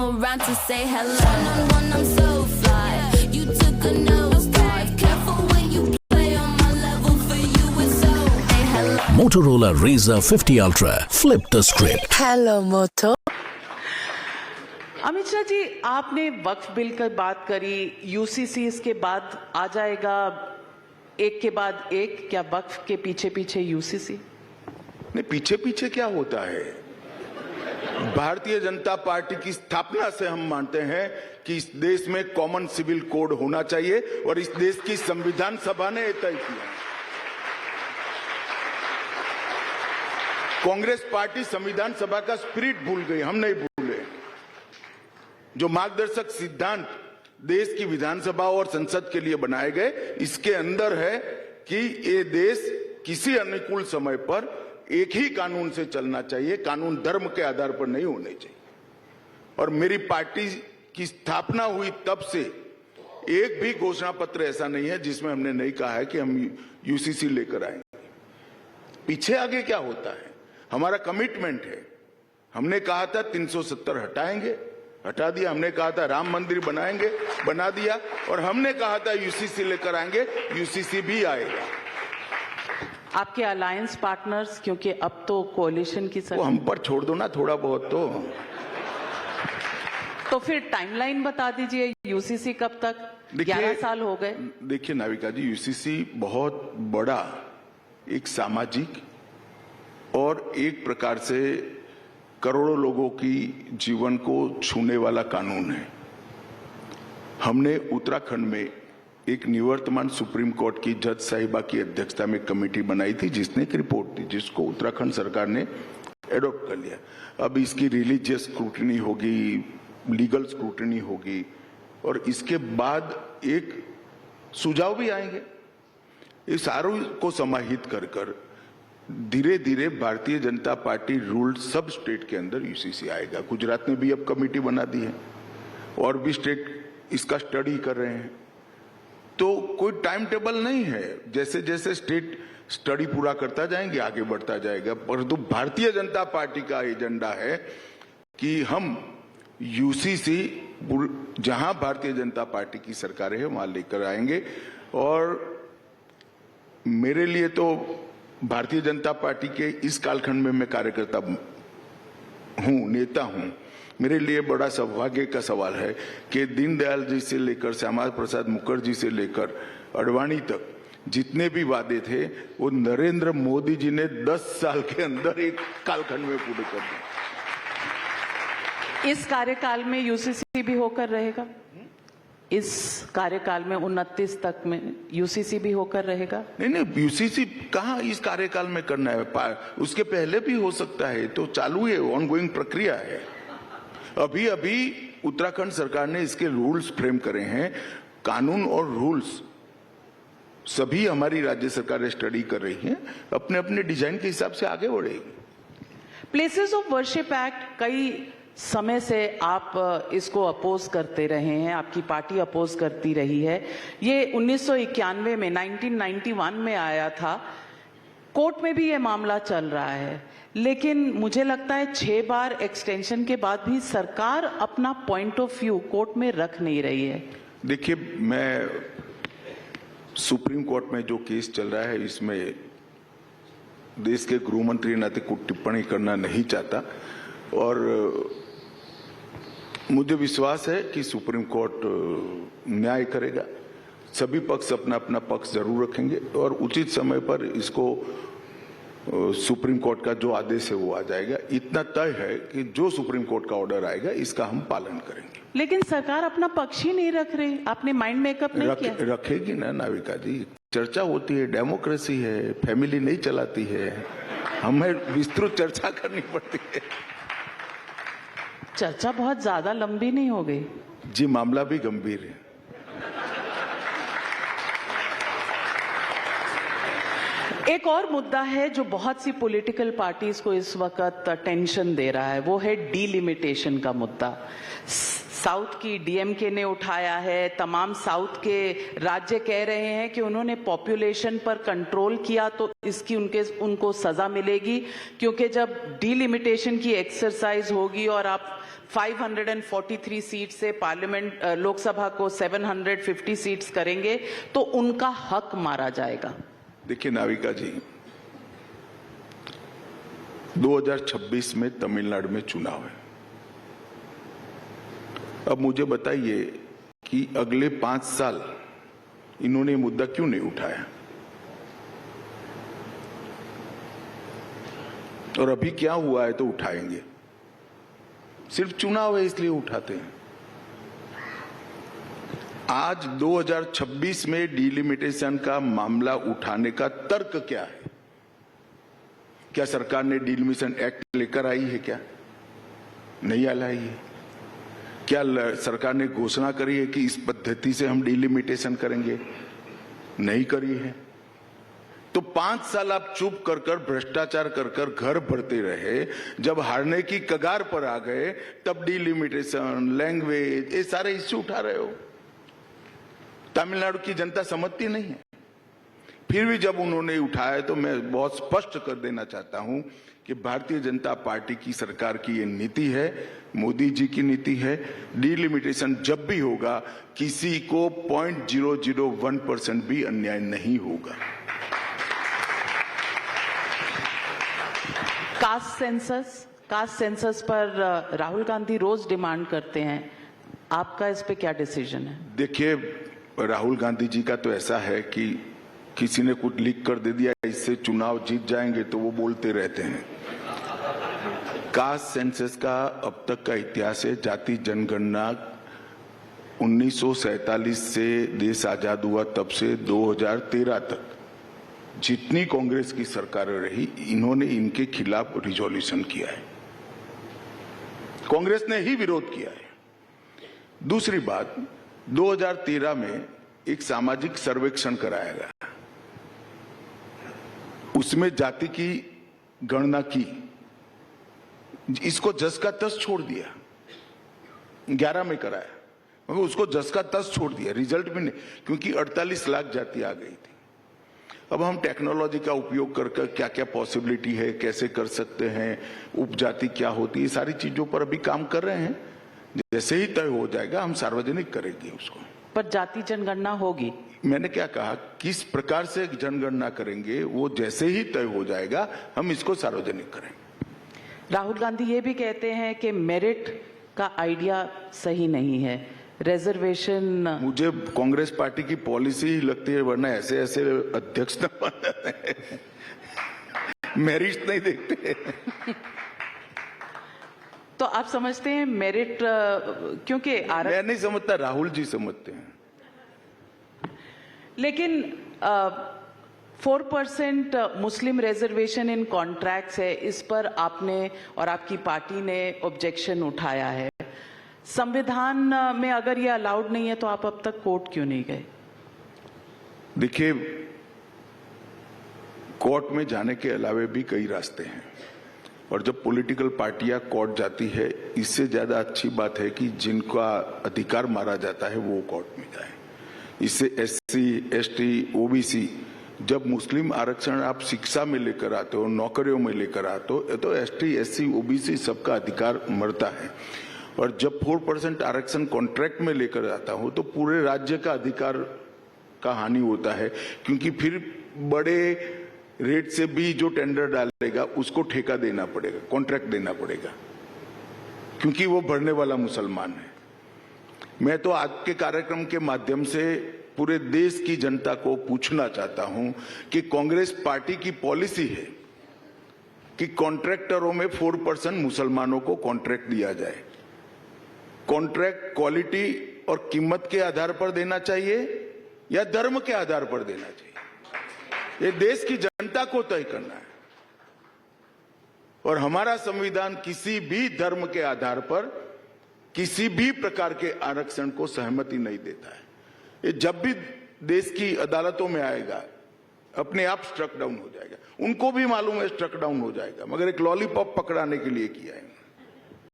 come around to say hello. One-on-one, I'm so fly. You took a nosedive. Careful when you play on my level. For you, it's so. Hey, hello. Motorola Razr 50 Ultra. Flip the script. Hello Moto. Amit Shah ji, आपने Waqf bill की बात करी, UCC इसके बाद आ जाएगा, एक के बाद एक, क्या वक्फ के पीछे पीछे यूसीसी? नहीं, पीछे पीछे क्या होता है? भारतीय जनता पार्टी की स्थापना से हम मानते हैं कि इस देश में कॉमन सिविल कोड होना चाहिए और इस देश की संविधान सभा ने तय किया। कांग्रेस पार्टी संविधान सभा का स्पिरिट भूल गई, हम नहीं भूले। जो मार्गदर्शक सिद्धांत देश की विधानसभा और संसद के लिए बनाए गए, इसके अंदर है कि ये देश किसी अनुकूल समय पर एक ही कानून से चलना चाहिए, कानून धर्म के आधार पर नहीं होने चाहिए। और मेरी पार्टी की स्थापना हुई तब से एक भी घोषणा पत्र ऐसा नहीं है जिसमें हमने नहीं कहा है कि हम यूसीसी लेकर आएंगे। पीछे आगे क्या होता है, हमारा कमिटमेंट है। हमने कहा था 370 हटाएंगे, हटा दिया। हमने कहा था राम मंदिर बनाएंगे, बना दिया। और हमने कहा था यूसीसी लेकर आएंगे, यूसीसी भी आएगा। आपके अलायंस पार्टनर्स, क्योंकि अब तो कोalition की वो हम पर छोड़ दो ना थोड़ा बहुत तो फिर टाइमलाइन बता दीजिए, यूसीसी कब तक? 11 साल हो गए। देखिए नाविका जी, यूसीसी बहुत बड़ा एक सामाजिक और एक प्रकार से करोड़ों लोगों की जीवन को छूने वाला कानून है। हमने उत्तराखंड में एक निवर्तमान सुप्रीम कोर्ट की जज साहिबा की अध्यक्षता में कमेटी बनाई थी, जिसने एक रिपोर्ट दी, जिसको उत्तराखंड सरकार ने एडॉप्ट कर लिया। अब इसकी रिलीजियस स्क्रूटनी होगी, लीगल स्क्रूटनी होगी और इसके बाद एक सुझाव भी आएंगे। इस सारों को समाहित कर कर धीरे धीरे भारतीय जनता पार्टी रूल्ड सब स्टेट के अंदर यूसीसी आएगा। गुजरात ने भी अब कमेटी बना दी है और भी स्टेट इसका स्टडी कर रहे हैं। तो कोई टाइम टेबल नहीं है, जैसे जैसे स्टेट स्टडी पूरा करता जाएंगे आगे बढ़ता जाएगा। परंतु भारतीय जनता पार्टी का एजेंडा है कि हम यूसीसी जहां भारतीय जनता पार्टी की सरकार है वहां लेकर आएंगे। और मेरे लिए तो भारतीय जनता पार्टी के इस कालखंड में मैं कार्यकर्ता हूं, नेता हूं, मेरे लिए बड़ा सौभाग्य का सवाल है कि दीनदयाल जी से लेकर श्यामा प्रसाद मुखर्जी से लेकर अडवाणी तक जितने भी वादे थे वो नरेंद्र मोदी जी ने 10 साल के अंदर एक कालखंड में पूरे कर दिए। इस कार्यकाल में यूसीसी भी होकर रहेगा? इस कार्यकाल में 29 तक में यूसीसी भी होकर रहेगा? नहीं, यूसीसी कहाँ इस कार्यकाल में करना है, उसके पहले भी हो सकता है। तो चालू है, ऑनगोइंग प्रक्रिया है। अभी अभी उत्तराखंड सरकार ने इसके रूल्स फ्रेम करे हैं। कानून और रूल्स सभी हमारी राज्य सरकारें स्टडी कर रही हैं, अपने अपने डिजाइन के हिसाब से आगे बढ़ेगी। प्लेसेस ऑफ वर्शिप एक्ट, कई समय से आप इसको अपोज करते रहे हैं, आपकी पार्टी अपोज करती रही है। ये 1991 में 1991 में आया था, कोर्ट में भी ये मामला चल रहा है। लेकिन मुझे लगता है 6 बार एक्सटेंशन के बाद भी सरकार अपना पॉइंट ऑफ व्यू कोर्ट में रख नहीं रही है। देखिए, मैं सुप्रीम कोर्ट में जो केस चल रहा है इसमें देश के गृह मंत्री नाते कुछ टिप्पणी करना नहीं चाहता। और मुझे विश्वास है कि सुप्रीम कोर्ट न्याय करेगा। सभी पक्ष अपना अपना पक्ष जरूर रखेंगे और उचित समय पर इसको सुप्रीम कोर्ट का जो आदेश है वो आ जाएगा। इतना तय है कि जो सुप्रीम कोर्ट का ऑर्डर आएगा इसका हम पालन करेंगे। लेकिन सरकार अपना पक्ष ही नहीं रख रही, आपने माइंड मेकअप नहीं किया? रखेगी ना नाविका जी, चर्चा होती है, डेमोक्रेसी है, फैमिली नहीं चलाती है, हमें विस्तृत चर्चा करनी पड़ती है। चर्चा बहुत ज्यादा लंबी नहीं हो गई जी? मामला भी गंभीर है। एक और मुद्दा है जो बहुत सी पॉलिटिकल पार्टीज को इस वक्त टेंशन दे रहा है, वो है डीलिमिटेशन का मुद्दा। साउथ की डीएमके ने उठाया है, तमाम साउथ के राज्य कह रहे हैं कि उन्होंने पॉपुलेशन पर कंट्रोल किया तो इसकी उनको सजा मिलेगी, क्योंकि जब डिलिमिटेशन की एक्सरसाइज होगी और आप 543 सीट से पार्लियामेंट लोकसभा को 750 सीट्स करेंगे तो उनका हक मारा जाएगा। देखिए नाविका जी, 2026 में तमिलनाडु में चुनाव है। अब मुझे बताइए कि अगले 5 साल इन्होंने मुद्दा क्यों नहीं उठाया, और अभी क्या हुआ है तो उठाएंगे। सिर्फ चुनाव है इसलिए उठाते हैं। आज 2026 में डिलिमिटेशन का मामला उठाने का तर्क क्या है? क्या सरकार ने डिलिमिटेशन एक्ट लेकर आई है? क्या नहीं लाई है? क्या सरकार ने घोषणा करी है कि इस पद्धति से हम डिलिमिटेशन करेंगे? नहीं करी है। तो 5 साल आप चुप कर कर भ्रष्टाचार कर कर घर भरते रहे, जब हारने की कगार पर आ गए तब डिलिमिटेशन, लैंग्वेज, ये सारे इश्यू उठा रहे हो। तमिलनाडु की जनता समझती नहीं है। फिर भी जब उन्होंने उठाया तो मैं बहुत स्पष्ट कर देना चाहता हूं कि भारतीय जनता पार्टी की सरकार की ये नीति है, मोदी जी की नीति है। डिलिमिटेशन जब भी होगा किसी को 0.001% भी अन्याय नहीं होगा। कास्ट सेंसस पर राहुल गांधी रोज डिमांड करते हैं, आपका इस पे क्या डिसीजन है? देखिए, राहुल गांधी जी का तो ऐसा है कि किसी ने कुछ लिख कर दे दिया इससे चुनाव जीत जाएंगे तो वो बोलते रहते हैं। कास्ट सेंसस का अब तक का इतिहास है, जाति जनगणना 1947 से देश आजाद हुआ तब से 2013 तक जितनी कांग्रेस की सरकारें रही, इन्होंने इनके खिलाफ रिजोल्यूशन किया है। कांग्रेस ने ही विरोध किया है। दूसरी बात, 2013 में एक सामाजिक सर्वेक्षण कराया गया, उसमें जाति की गणना की, इसको जस का तस छोड़ दिया। 11 में कराया मगर उसको जस का तस छोड़ दिया, रिजल्ट भी नहीं, क्योंकि 48 लाख जाति आ गई थी। अब हम टेक्नोलॉजी का उपयोग कर क्या क्या पॉसिबिलिटी है, कैसे कर सकते हैं, उपजाति क्या होती है, सारी चीजों पर अभी काम कर रहे हैं। जैसे ही तय हो जाएगा हम सार्वजनिक करेंगे उसको। पर जाति जनगणना होगी। मैंने क्या कहा, किस प्रकार से जनगणना करेंगे वो जैसे ही तय हो जाएगा हम इसको सार्वजनिक करेंगे। राहुल गांधी ये भी कहते हैं कि मेरिट का आइडिया सही नहीं है, रिजर्वेशन। मुझे कांग्रेस पार्टी की पॉलिसी ही लगती है, वरना ऐसे ऐसे अध्यक्ष न बनते मेरिट नहीं देखते। तो आप समझते हैं मेरिट, क्योंकि मैं नहीं समझता, राहुल जी समझते हैं। लेकिन 4% मुस्लिम रिजर्वेशन इन कॉन्ट्रैक्ट्स है, इस पर आपने और आपकी पार्टी ने ऑब्जेक्शन उठाया है। संविधान में अगर ये अलाउड नहीं है तो आप अब तक कोर्ट क्यों नहीं गए? देखिए, कोर्ट में जाने के अलावे भी कई रास्ते हैं, और जब पॉलिटिकल पार्टियां कोर्ट जाती है, इससे ज्यादा अच्छी बात है कि जिनका अधिकार मारा जाता है वो कोर्ट में जाए। इससे SC, ST, OBC, जब मुस्लिम आरक्षण आप शिक्षा में लेकर आते हो, नौकरियों में लेकर आते हो, तो ST, SC, OBC सबका अधिकार मरता है। और जब 4% आरक्षण कॉन्ट्रैक्ट में लेकर आता हो तो पूरे राज्य का अधिकार का हानि होता है, क्योंकि फिर बड़े रेट से भी जो टेंडर डालेगा उसको ठेका देना पड़ेगा, कॉन्ट्रैक्ट देना पड़ेगा, क्योंकि वो भरने वाला मुसलमान है। मैं तो आज के कार्यक्रम के माध्यम से पूरे देश की जनता को पूछना चाहता हूं कि कांग्रेस पार्टी की पॉलिसी है कि कॉन्ट्रैक्टरों में 4% मुसलमानों को कॉन्ट्रैक्ट दिया जाए। कॉन्ट्रैक्ट क्वालिटी और कीमत के आधार पर देना चाहिए या धर्म के आधार पर देना चाहिए, ये देश की जनता को तय करना है। और हमारा संविधान किसी भी धर्म के आधार पर किसी भी प्रकार के आरक्षण को सहमति नहीं देता है। ये जब भी देश की अदालतों में आएगा अपने आप स्ट्रक डाउन हो जाएगा। उनको भी मालूम है स्ट्रक डाउन हो जाएगा, मगर एक लॉलीपॉप पकड़ाने के लिए किया है।